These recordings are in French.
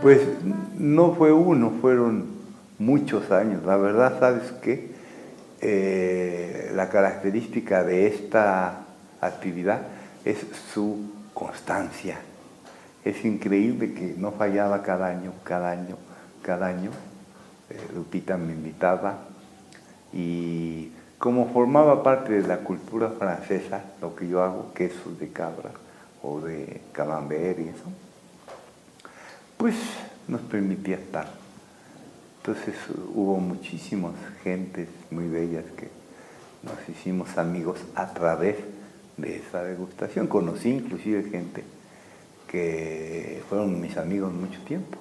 Pues no fue uno, fueron muchos años. La verdad, ¿sabes qué? La característica de esta actividad es su constancia. Es increíble que no fallaba cada año. Lupita me invitaba y como formaba parte de la cultura francesa, lo que yo hago, quesos de cabra o de camembert y eso, pues nos permitía estar. Entonces hubo muchísimas gentes muy bellas que nos hicimos amigos a través de esa degustación. Conocí inclusive gente que fueron mis amigos mucho tiempo.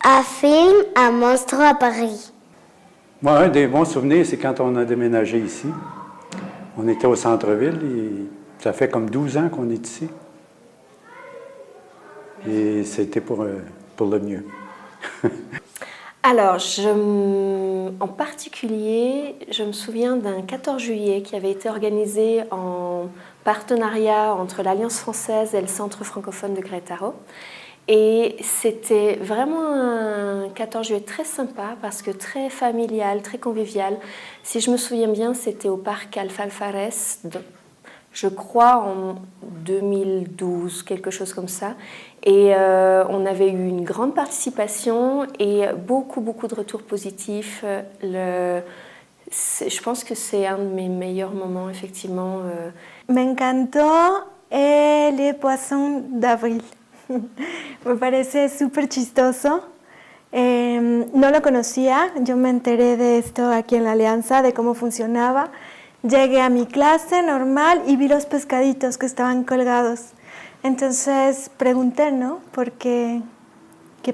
Un film, un monstre à Paris. Moi, un des bons souvenirs, c'est quand on a déménagé ici. On était au centre-ville et ça fait comme 12 ans qu'on est ici. Et c'était pour le mieux. Alors, en particulier, je me souviens d'un 14 juillet qui avait été organisé en partenariat entre l'Alliance française et le Centre francophone de Querétaro. Et c'était vraiment un 14 juillet très sympa parce que très familial, très convivial. Si je me souviens bien, c'était au parc Alfalfares, je crois en 2012, quelque chose comme ça. Et on avait eu une grande participation et beaucoup de retours positifs. Je pense que c'est un de mes meilleurs moments, effectivement. M'encantó les poissons d'avril. Me parece súper chistoso. No lo conocía, yo me enteré de esto aquí en la Alianza, de cómo funcionaba. Llegué a mi clase normal y vi los pescaditos que estaban colgados. Entonces pregunté, ¿no? ¿Por qué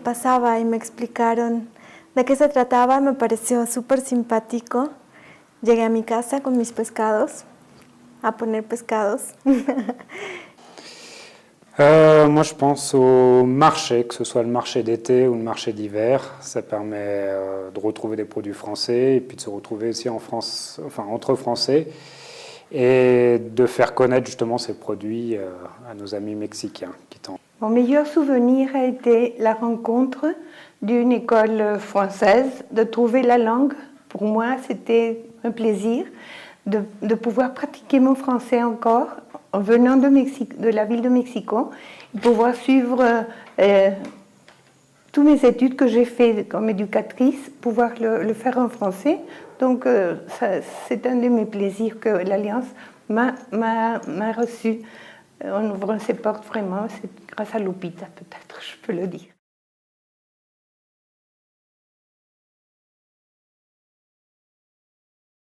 pasaba? Y me explicaron de qué se trataba. Me pareció súper simpático. Llegué a mi casa con mis pescados, a poner pescados. Moi, je pense au marché, que ce soit le marché d'été ou le marché d'hiver. Ça permet de retrouver des produits français et puis de se retrouver aussi en France, enfin entre Français, et de faire connaître justement ces produits à nos amis mexicains. Mon meilleur souvenir a été la rencontre d'une école française, de trouver la langue. Pour moi, c'était un plaisir de pouvoir pratiquer mon français encore en venant de la ville de Mexico, et pouvoir suivre toutes mes études que j'ai faites comme éducatrice, pouvoir le faire en français. Donc c'est un de mes plaisirs que l'Alliance m'a reçu en ouvrant ses portes vraiment. C'est grâce à Lupita, peut-être, je peux le dire.